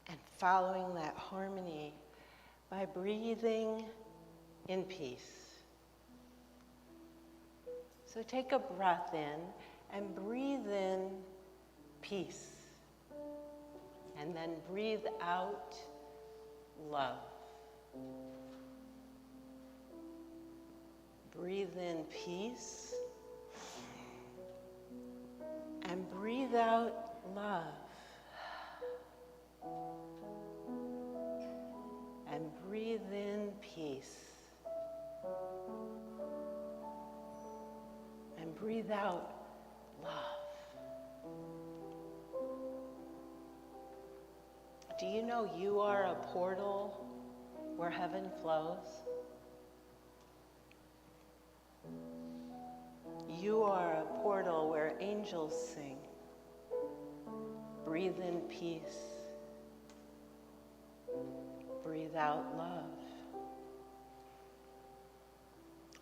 and following that harmony by breathing in peace. So take a breath in and breathe in peace. And then breathe out love. Breathe in peace and breathe out love. And breathe in peace. And breathe out love. Do you know you are a portal where heaven flows? You are a portal where angels sing. Breathe in peace. Breathe out love.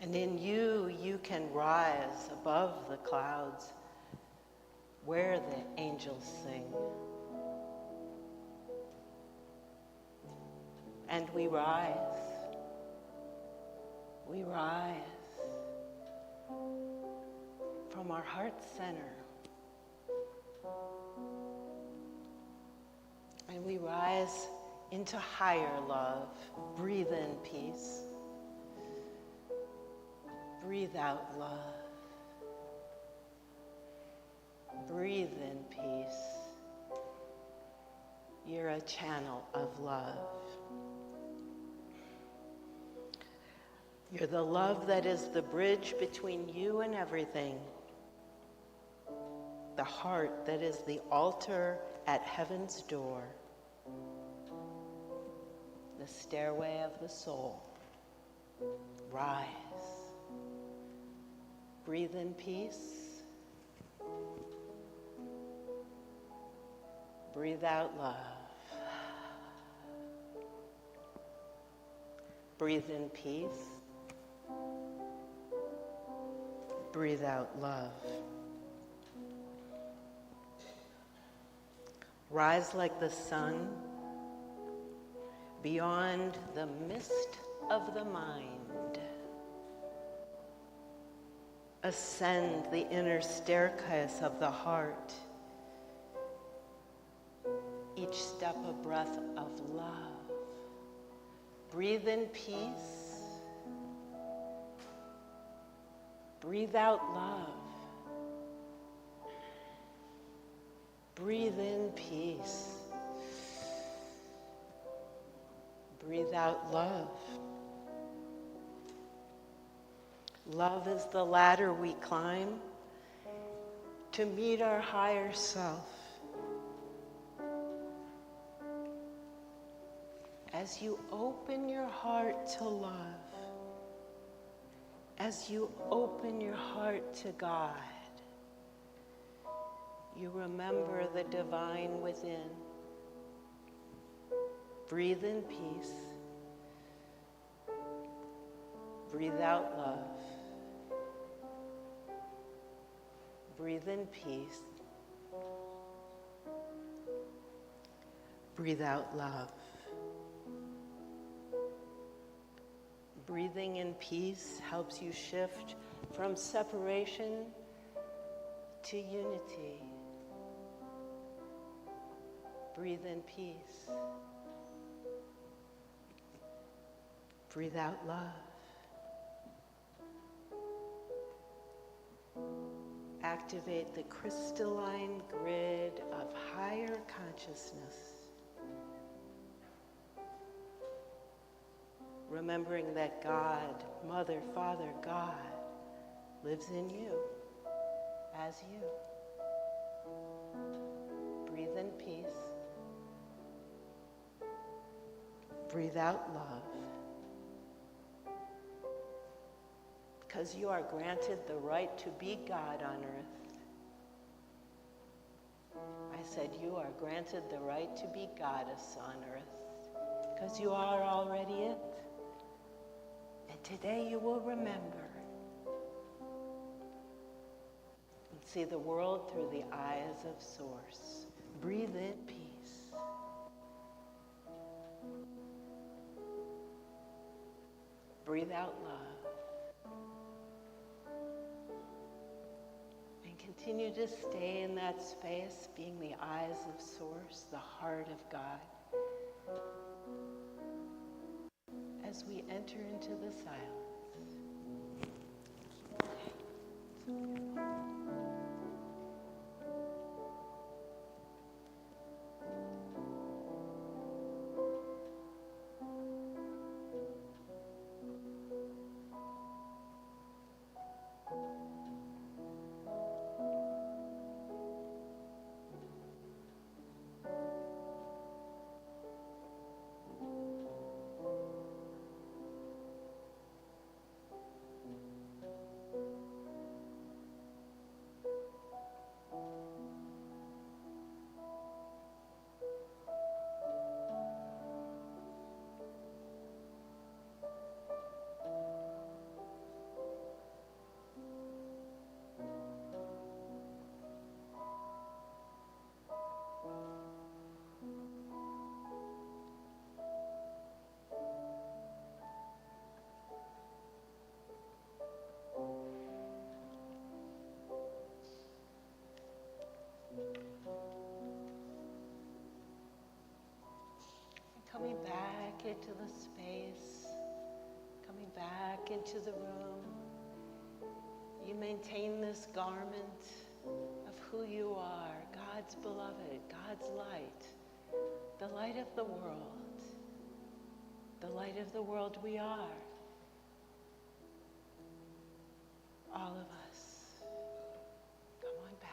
And in you, you can rise above the clouds where the angels sing. And we rise from our heart center. And we rise into higher love. Breathe in peace. Breathe out love. Breathe in peace. You're a channel of love. You're the love that is the bridge between you and everything. The heart that is the altar at heaven's door. The stairway of the soul. Rise. Breathe in peace. Breathe out love. Breathe in peace. Breathe out love. Rise like the sun beyond the mist of the mind. Ascend the inner staircase of the heart. Each step a breath of love. Breathe in peace. Breathe out love. Breathe in peace. Breathe out love. Love is the ladder we climb to meet our higher self. As you open your heart to love, as you open your heart to God, you remember the divine within. Breathe in peace. Breathe out love. Breathe in peace. Breathe out love. Breathing in peace helps you shift from separation to unity. Breathe in peace. Breathe out love. Activate the crystalline grid of higher consciousness. Remembering that God, Mother, Father, God, lives in you, as you. Breathe in peace. Breathe out love. Because you are granted the right to be God on earth. I said you are granted the right to be Goddess on earth. Because you are already it. And today you will remember and see the world through the eyes of Source. Breathe in peace. breathe out love. And continue to stay in that space, being the eyes of Source, the heart of God, as we enter into the silence. So beautiful. Coming back into the space, coming back into the room. You maintain this garment of who you are, God's beloved, God's light, the light of the world, the light of the world we are. All of us. Come on back.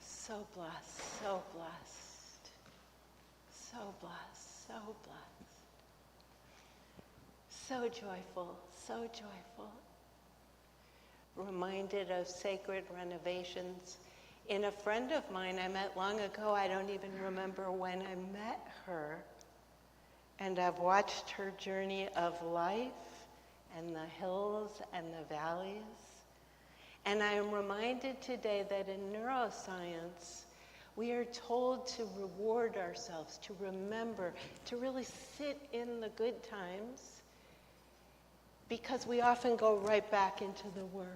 So blessed, so blessed, so blessed, so blessed. So joyful, so joyful. Reminded of sacred renovations in a friend of mine I met long ago. I don't even remember when I met her. And I've watched her journey of life and the hills and the valleys. And I am reminded today that in neuroscience, we are told to reward ourselves, to remember, to really sit in the good times, because we often go right back into the worry.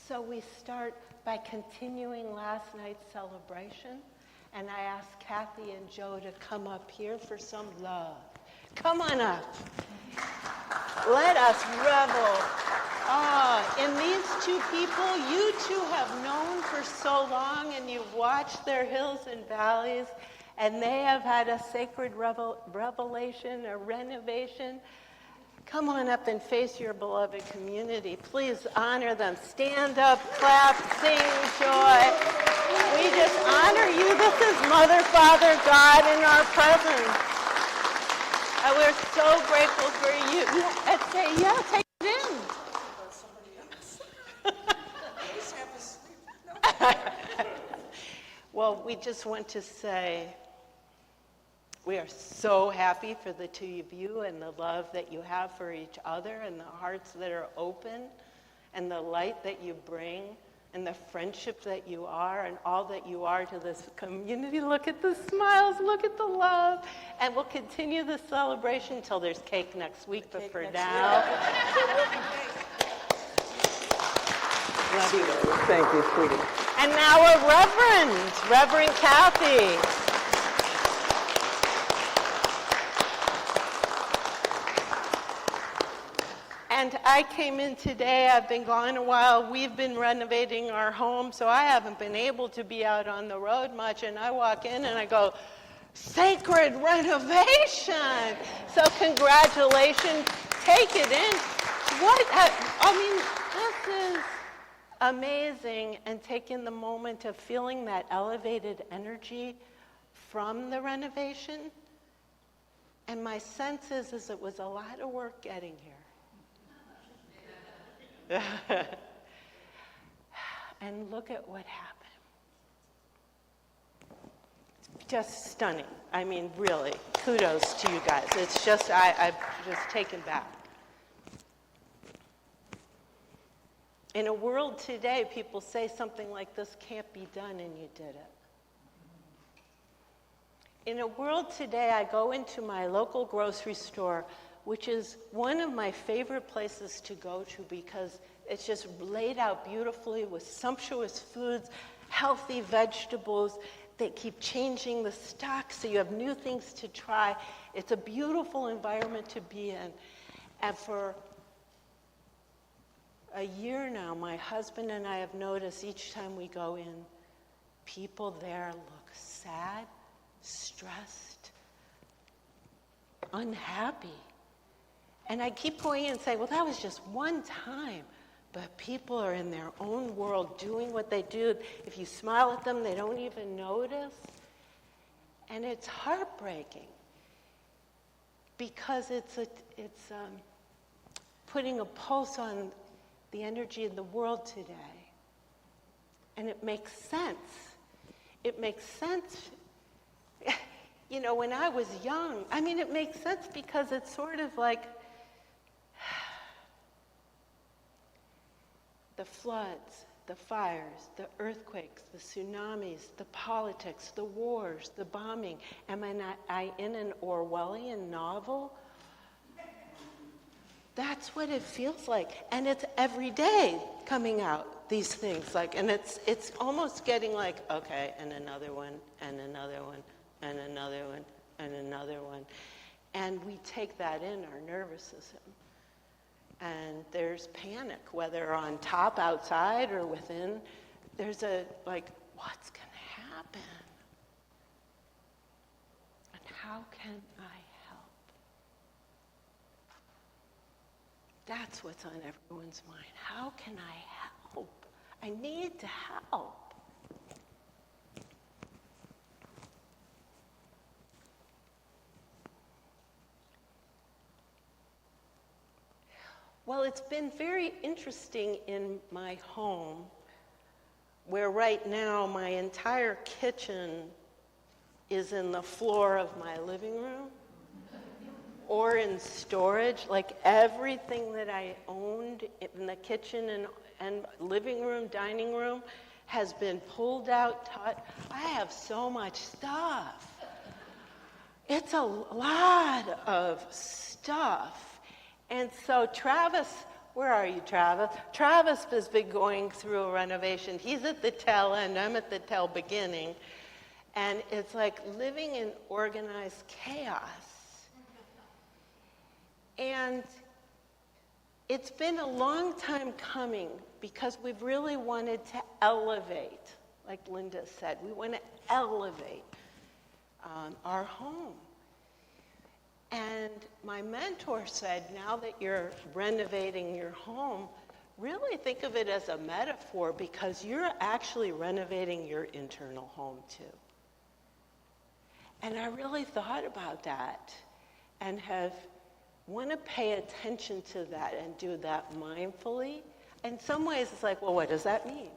So we start by continuing last night's celebration, and I asked Kathy and Joe to come up here for some love. Come on up. Let us revel. In these two people you two have known for so long, and you've watched their hills and valleys, and they have had a sacred revelation, a renovation. Come on up and face your beloved community. Please honor them. Stand up, clap, sing joy. We just honor you. This is Mother, Father, God in our presence. And we're so grateful for you. Take it in. Well, we just want to say we are so happy for the two of you and the love that you have for each other and the hearts that are open and the light that you bring and the friendship that you are and all that you are to this community. Look at the smiles, look at the love. And we'll continue the celebration until there's cake next week, but for now. Love you. Thank you, sweetie. And now a Reverend Kathy. And I came in today, I've been gone a while, we've been renovating our home, so I haven't been able to be out on the road much, and I walk in and I go, sacred renovation! So congratulations, take it in. This is amazing, and taking the moment of feeling that elevated energy from the renovation. And my sense is it was a lot of work getting here. And look at what happened. It's just stunning. I mean, really, kudos to you guys. It's just, I'm just taken back. In a world today, people say something like, this can't be done, and you did it. In a world today, I go into my local grocery store, which is one of my favorite places to go to because it's just laid out beautifully with sumptuous foods, healthy vegetables. They keep changing the stock, so you have new things to try. It's a beautiful environment to be in. And for a year now, my husband and I have noticed each time we go in, people there look sad, stressed, unhappy. And I keep going in and saying, well, that was just one time. But people are in their own world doing what they do. If you smile at them, they don't even notice. And it's heartbreaking because it's putting a pulse on the energy of the world today. And it makes sense. It makes sense. You know, when I was young, I mean, it makes sense because it's sort of like the floods, the fires, the earthquakes, the tsunamis, the politics, the wars, the bombing. Am I in an Orwellian novel? That's what it feels like. And it's every day coming out, these things. And it's almost getting like, okay, and another one, and another one, and another one, and another one. And we take that in our nervous system. And there's panic, whether on top, outside, or within. There's what's going to happen? And how can I help? That's what's on everyone's mind. How can I help? I need to help. Well, it's been very interesting in my home, where right now my entire kitchen is in the floor of my living room or in storage. Like everything that I owned in the kitchen and living room, dining room has been pulled out. I have so much stuff. It's a lot of stuff. And so Travis, where are you, Travis? Travis has been going through a renovation. He's at the tail end, I'm at the tail beginning. And it's like living in organized chaos. And it's been a long time coming because we've really wanted to elevate, like Linda said. We want to elevate our home. And my mentor said, now that you're renovating your home, really think of it as a metaphor because you're actually renovating your internal home too. And I really thought about that and want to pay attention to that and do that mindfully. In some ways, it's like, well, what does that mean?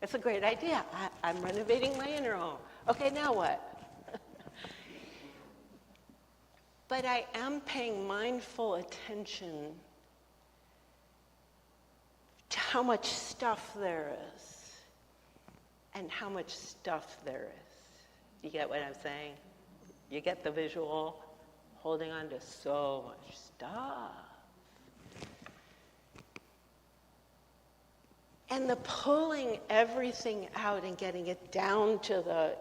It's a great idea. I'm renovating my inner home. Okay, now what? But I am paying mindful attention to how much stuff there is and how much stuff there is. You get what I'm saying? You get the visual? Holding on to so much stuff. And the pulling everything out and getting it down to the,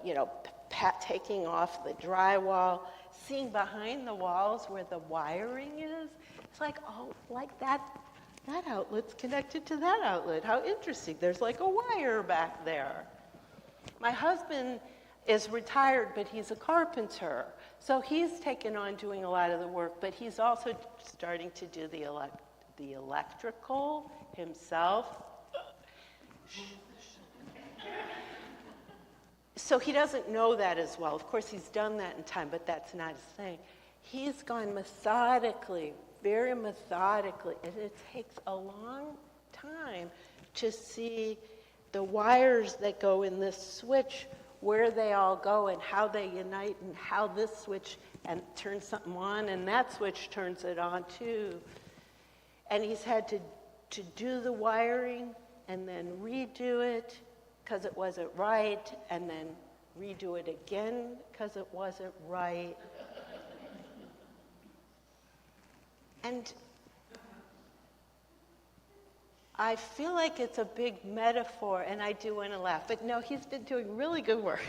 taking off the drywall, seeing behind the walls where the wiring is. It's like, oh, like that outlet's connected to that outlet. How interesting. There's like a wire back there. My husband is retired, but he's a carpenter. So he's taken on doing a lot of the work, but he's also starting to do the electrical himself. So he doesn't know that as well. Of course, he's done that in time, but that's not his thing. He's gone methodically, very methodically, and it takes a long time to see the wires that go in this switch, where they all go and how they unite and how this switch and turns something on and that switch turns it on too. And he's had to to do the wiring and then redo it because it wasn't right, and then redo it again because it wasn't right. And I feel like it's a big metaphor, and I do want to laugh. But no, he's been doing really good work.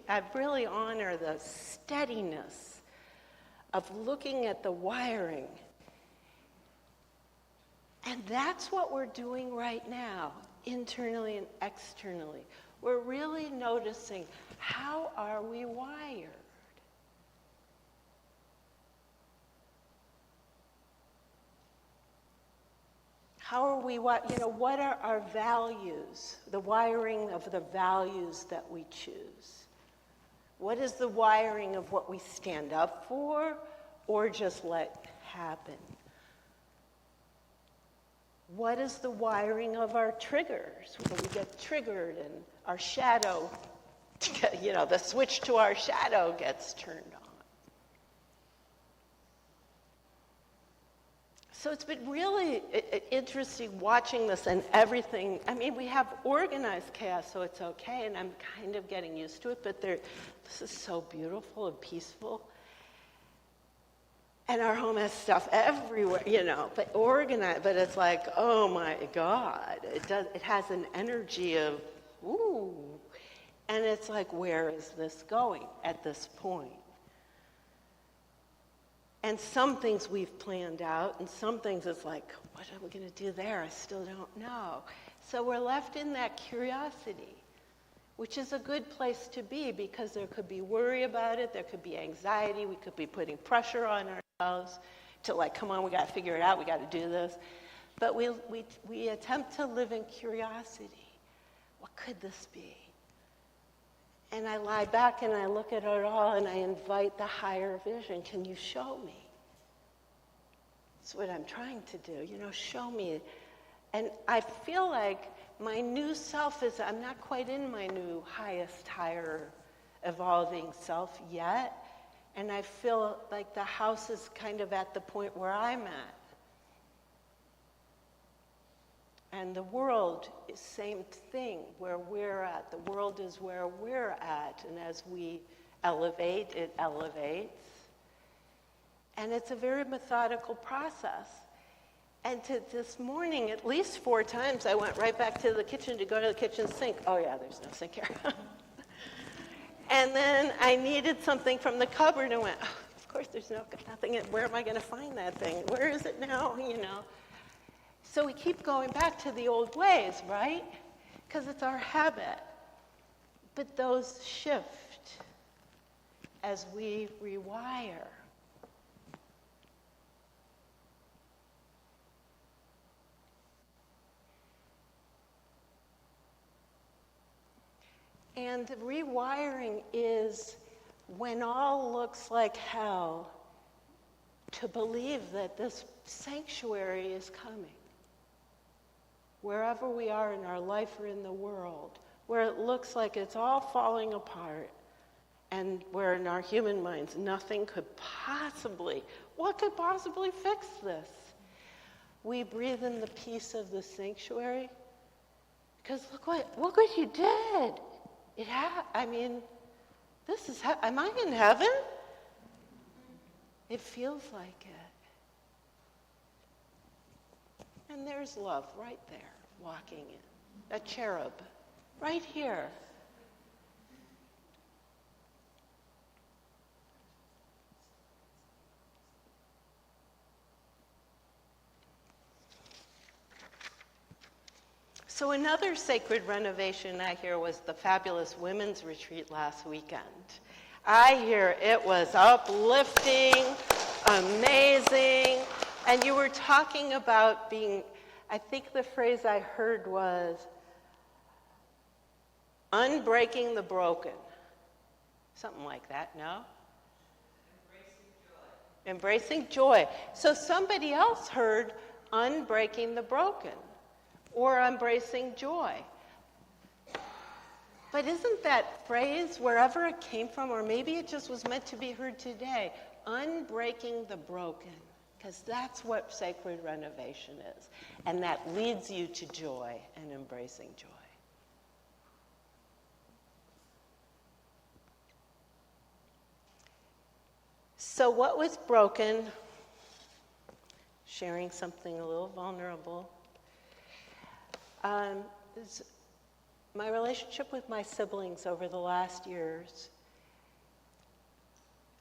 I really honor the steadiness of looking at the wiring. And that's what we're doing right now, internally and externally. We're really noticing, how are we wired? How are we, what are our values, the wiring of the values that we choose? What is the wiring of what we stand up for or just let happen? What is the wiring of our triggers? When we get triggered and our shadow, the switch to our shadow gets turned on. So it's been really interesting watching this and everything. I mean, we have organized chaos, so it's okay, and I'm kind of getting used to it, but this is so beautiful and peaceful. And our home has stuff everywhere, but organized, but it's like, oh my God. It has an energy of, ooh. And it's like, where is this going at this point? And some things we've planned out, and some things it's like, what are we going to do there? I still don't know. So we're left in that curiosity, which is a good place to be, because there could be worry about it, there could be anxiety, we could be putting pressure on ourselves to come on, we got to figure it out, we got to do this. But we attempt to live in curiosity. What could this be? And I lie back and I look at it all and I invite the higher vision. Can you show me? That's what I'm trying to do, show me. And I feel like my new self I'm not quite in my new highest, higher, evolving self yet. And I feel like the house is kind of at the point where I'm at. And the world is same thing, where we're at. The world is where we're at. And as we elevate, it elevates. And it's a very methodical process. And this morning, at least 4 times, I went right back to the kitchen to go to the kitchen sink. Oh yeah, there's no sink here. And then I needed something from the cupboard and went, oh, of course there's nothing. Where am I going to find that thing? Where is it now? So we keep going back to the old ways, right? Because it's our habit. But those shift as we rewire. And rewiring is when all looks like hell, to believe that this sanctuary is coming. Wherever we are in our life or in the world, where it looks like it's all falling apart, and where in our human minds nothing could possibly, what could possibly fix this? We breathe in the peace of the sanctuary, because look what you did. This is, am I in heaven? It feels like it. And there's love right there, walking in. A cherub, right here. So another sacred renovation I hear was the fabulous women's retreat last weekend. I hear it was uplifting, amazing, and you were talking about being, I think the phrase I heard was, unbreaking the broken. Something like that, no? Embracing joy. So somebody else heard unbreaking the broken, or embracing joy. But isn't that phrase, wherever it came from, or maybe it just was meant to be heard today, unbreaking the broken? Because that's what sacred renovation is. And that leads you to joy and embracing joy. So what was broken, sharing something a little vulnerable, is my relationship with my siblings over the last years.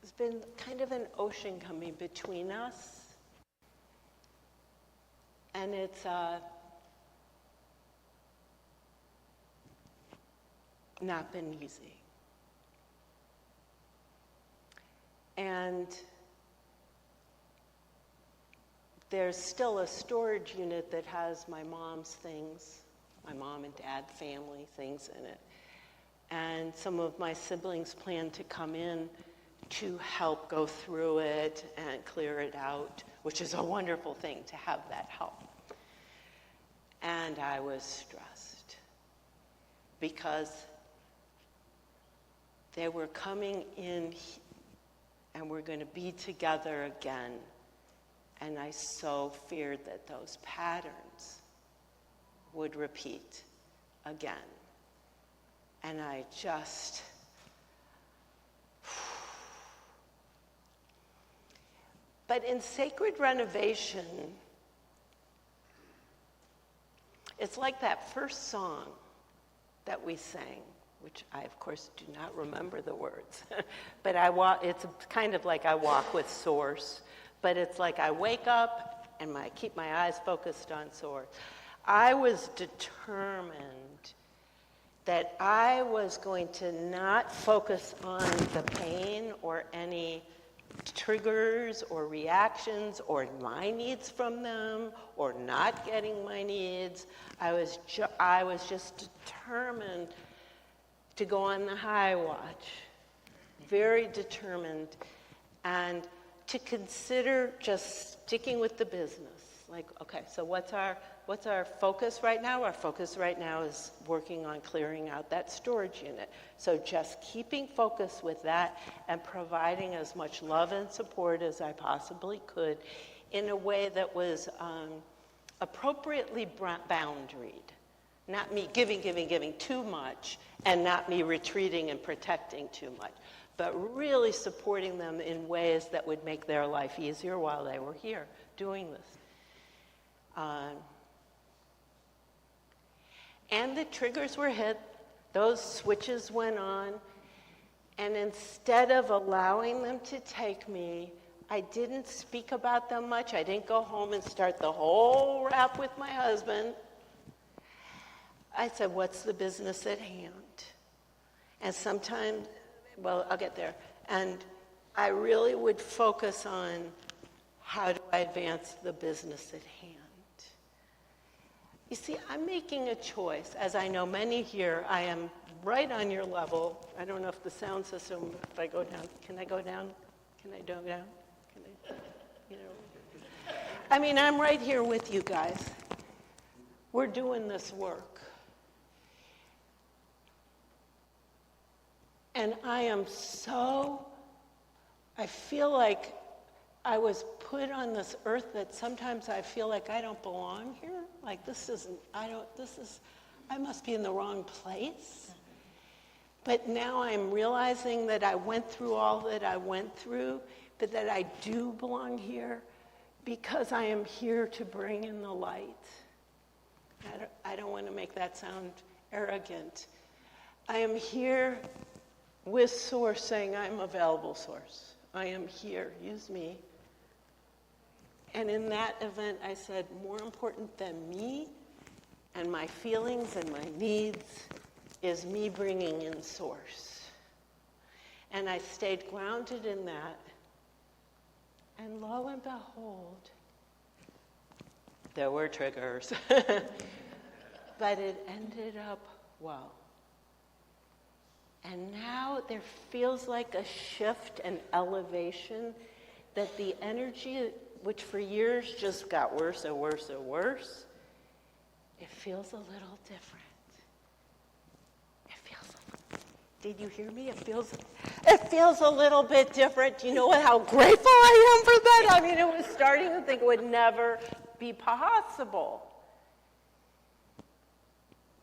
There's been kind of an ocean coming between us, and it's not been easy. And there's still a storage unit that has my mom's things, my mom and dad family things in it. And some of my siblings plan to come in to help go through it and clear it out, which is a wonderful thing to have that help. And I was stressed because they were coming in and we're going to be together again. And I so feared that those patterns would repeat again. And I just, but in sacred renovation, it's like that first song that we sang, which I, of course, do not remember the words. But it's kind of like I walk with Source. But it's like I wake up and I keep my eyes focused on Source. I was determined that I was going to not focus on the pain or any triggers or reactions or my needs from them or not getting my needs. I was just determined to go on the high watch, very determined, and to consider just sticking with the business. Like, okay, so what's our focus right now? Our focus right now is working on clearing out that storage unit. So just keeping focus with that and providing as much love and support as I possibly could in a way that was appropriately boundaried. Not me giving too much and not me retreating and protecting too much, but really supporting them in ways that would make their life easier while they were here doing this. And the triggers were hit, those switches went on, and instead of allowing them to take me, I didn't speak about them much. I didn't go home and start the whole rap with my husband. I said, what's the business at hand? And sometimes, well, I'll get there. And I really would focus on how do I advance the business at hand. You see, I'm making a choice. As I know many here, I am right on your level. I don't know if the sound system, if I go down, can I go down? Can I go down? Can I, you know? I mean, I'm right here with you guys. We're doing this work. And I feel like I was put on this earth that sometimes I feel like I don't belong here. Like I must be in the wrong place. But now I'm realizing that I went through all that I went through, but that I do belong here because I am here to bring in the light. I don't want to make that sound arrogant. I am here with Source saying, I'm available, Source. I am here, use me. And in that event, I said, more important than me and my feelings and my needs is me bringing in Source. And I stayed grounded in that. And lo and behold, there were triggers. But it ended up well. And now there feels like a shift and elevation that the energy, which for years just got worse and worse and worse, it feels a little different. It feels a little Did you hear me? It feels a little bit different. Do you know how grateful I am for that? I mean, it was starting to think it would never be possible.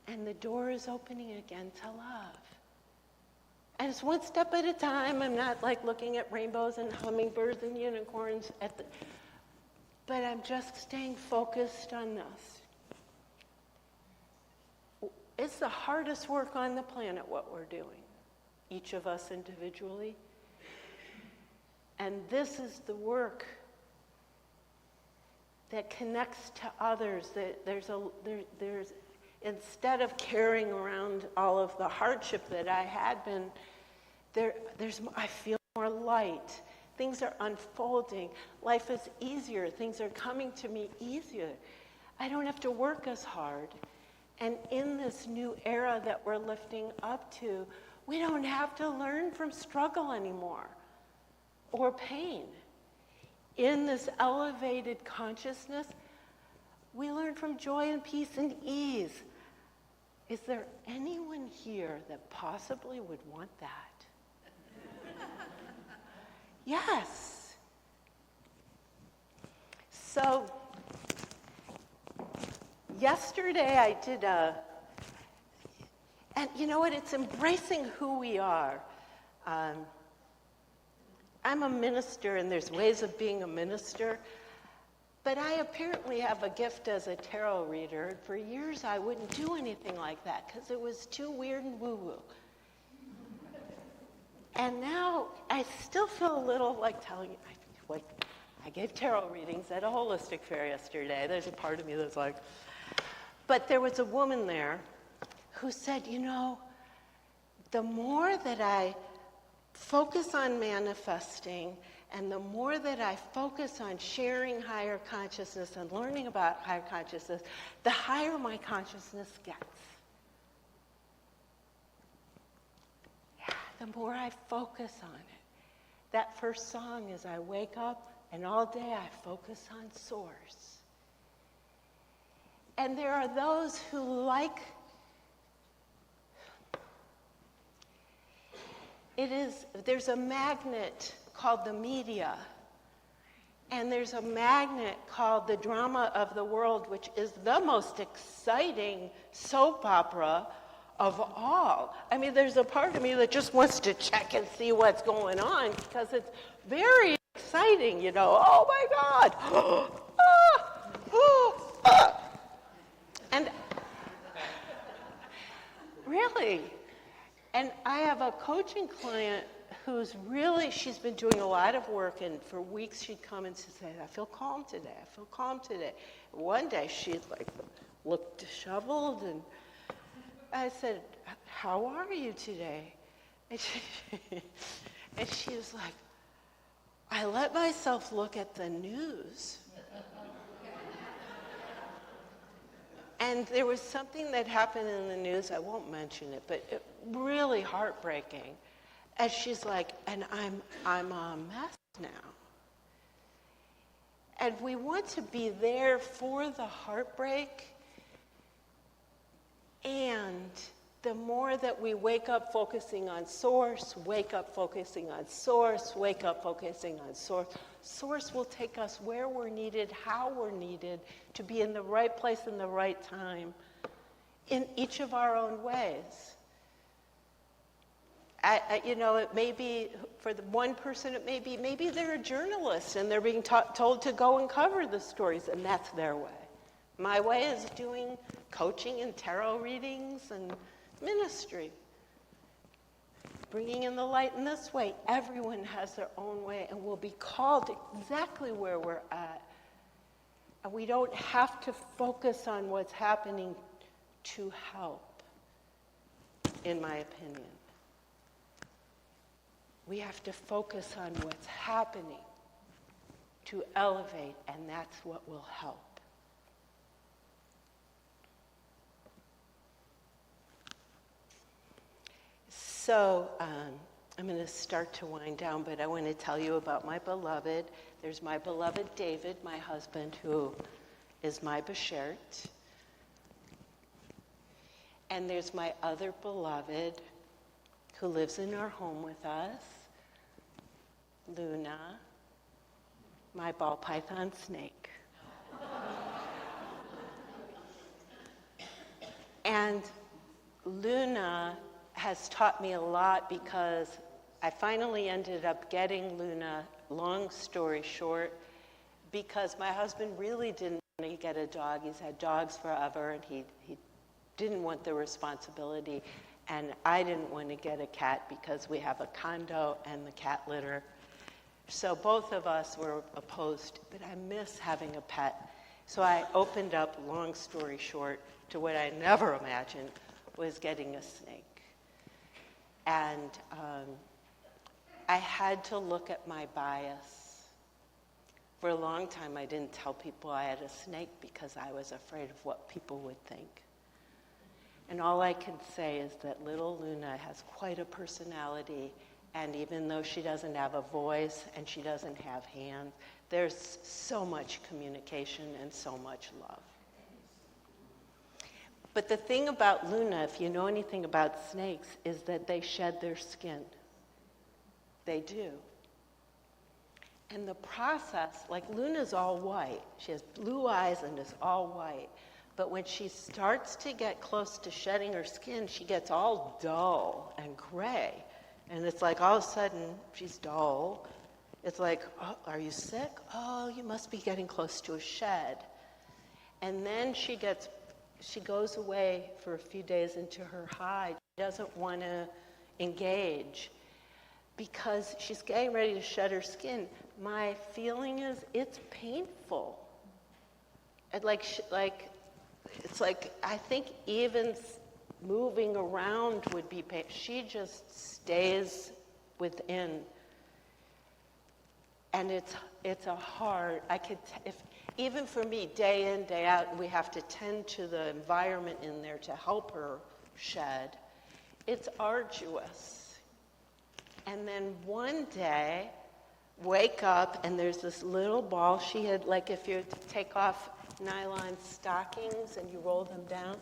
And the door is opening again to love. And it's one step at a time. I'm not like looking at rainbows and hummingbirds and unicorns but I'm just staying focused on this. It's the hardest work on the planet, what we're doing, each of us individually. And this is the work that connects to others. There's instead of carrying around all of the hardship that I had been, I feel more light. Things are unfolding. Life is easier. Things are coming to me easier. I don't have to work as hard. And in this new era that we're lifting up to, we don't have to learn from struggle anymore or pain. In this elevated consciousness, we learn from joy and peace and ease. Is there anyone here that possibly would want that? Yes. So, yesterday I did and you know what, it's embracing who we are. I'm a minister, and there's ways of being a minister, but I apparently have a gift as a tarot reader. For years I wouldn't do anything like that because it was too weird and woo-woo. And now I still feel a little like telling you, I gave tarot readings at a holistic fair yesterday. There's a part of me that's like, but there was a woman there who said, you know, the more that I focus on manifesting and the more that I focus on sharing higher consciousness and learning about higher consciousness, the higher my consciousness gets. The more I focus on it. That first song is I wake up and all day I focus on source. And there are those who there's a magnet called the media, and there's a magnet called the drama of the world, which is the most exciting soap opera of all. I mean, there's a part of me that just wants to check and see what's going on because it's very exciting, you know. Oh my God! And really, and I have a coaching client she's been doing a lot of work, and for weeks she'd come and she'd say, I feel calm today, I feel calm today. One day she'd look disheveled, and I said, how are you today? And she was like, I let myself look at the news. And there was something that happened in the news, I won't mention it, but really heartbreaking. And she's like, and I'm a mess now. And we want to be there for the heartbreak. And the more that we wake up focusing on source, wake up focusing on source, wake up focusing on source, source will take us where we're needed, how we're needed, to be in the right place in the right time, in each of our own ways. It may be, for the one person, it may be, maybe they're a journalist and they're being told to go and cover the stories, and that's their way. My way is doing coaching and tarot readings and ministry. Bringing in the light in this way. Everyone has their own way and will be called exactly where we're at. And we don't have to focus on what's happening to help, in my opinion. We have to focus on what's happening to elevate, and that's what will help. So I'm going to start to wind down, but I want to tell you about my beloved. There's my beloved David, my husband, who is my beshert. And there's my other beloved, who lives in our home with us, Luna, my ball python snake. And Luna has taught me a lot because I finally ended up getting Luna, long story short, because my husband really didn't want to get a dog. He's had dogs forever, and he didn't want the responsibility. And I didn't want to get a cat because we have a condo and the cat litter. So both of us were opposed, but I miss having a pet. So I opened up, long story short, to what I never imagined was getting a snake. And I had to look at my bias. For a long time, I didn't tell people I had a snake because I was afraid of what people would think. And all I can say is that little Luna has quite a personality, and even though she doesn't have a voice and she doesn't have hands, there's so much communication and so much love. But the thing about Luna, if you know anything about snakes, is that they shed their skin. They do. And the process, like Luna's all white. She has blue eyes and is all white. But when she starts to get close to shedding her skin, she gets all dull and gray. And it's like all of a sudden, she's dull. It's like, oh, are you sick? Oh, you must be getting close to a shed. And then she goes away for a few days into her hide. She doesn't want to engage because she's getting ready to shed her skin. My feeling is it's painful. It's like I think even moving around would be painful. She just stays within. And it's a hard, even for me, day in, day out, we have to tend to the environment in there to help her shed. It's arduous. And then one day, wake up, and there's this little ball. She had, like if you take off nylon stockings and you roll them down,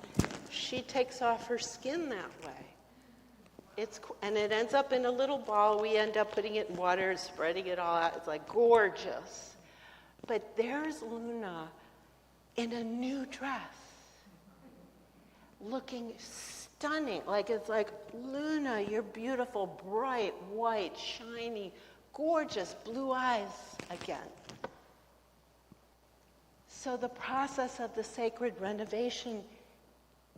she takes off her skin that way. And it ends up in a little ball. We end up putting it in water, spreading it all out. It's like gorgeous. But there's Luna in a new dress, looking stunning. It's like, Luna, you're beautiful, bright, white, shiny, gorgeous, blue eyes again. So the process of the sacred renovation,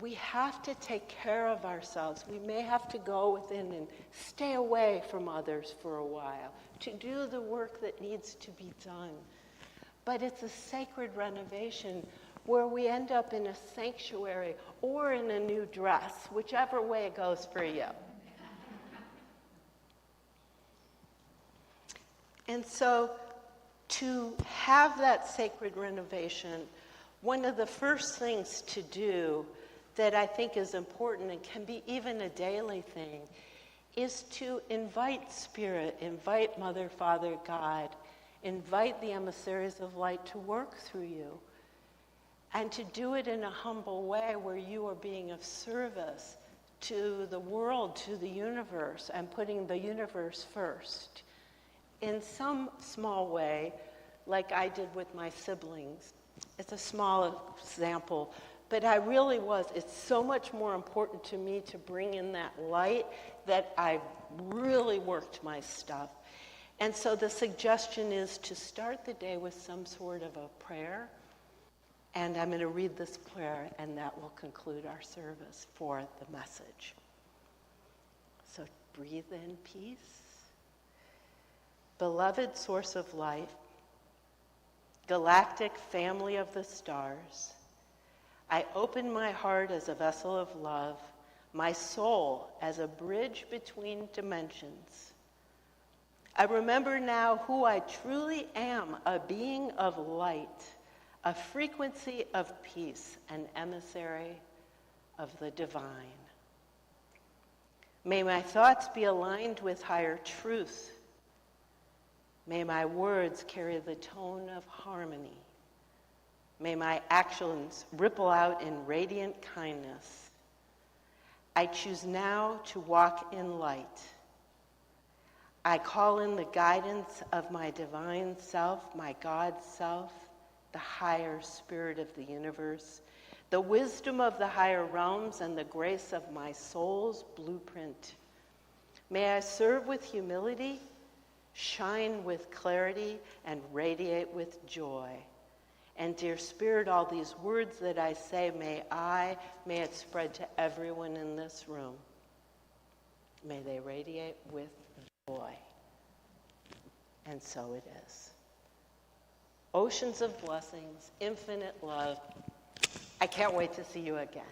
we have to take care of ourselves. We may have to go within and stay away from others for a while to do the work that needs to be done. But it's a sacred renovation where we end up in a sanctuary or in a new dress, whichever way it goes for you. And so to have that sacred renovation, one of the first things to do that I think is important and can be even a daily thing is to invite Spirit, invite Mother, Father, God, invite the emissaries of light to work through you, and to do it in a humble way where you are being of service to the world, to the universe, and putting the universe first. In some small way, like I did with my siblings. It's a small example, but it's so much more important to me to bring in that light that I really worked my stuff. And so the suggestion is to start the day with some sort of a prayer. And I'm going to read this prayer, and that will conclude our service for the message. So breathe in peace. Beloved source of life, galactic family of the stars, I open my heart as a vessel of love, my soul as a bridge between dimensions. I remember now who I truly am, a being of light, a frequency of peace, an emissary of the divine. May my thoughts be aligned with higher truth. May my words carry the tone of harmony. May my actions ripple out in radiant kindness. I choose now to walk in light. I call in the guidance of my divine self, my God self, the higher spirit of the universe, the wisdom of the higher realms, and the grace of my soul's blueprint. May I serve with humility, shine with clarity, and radiate with joy. And dear Spirit, all these words that I say, may it spread to everyone in this room. May they radiate with joy. And so it is. Oceans of blessings, infinite love. I can't wait to see you again.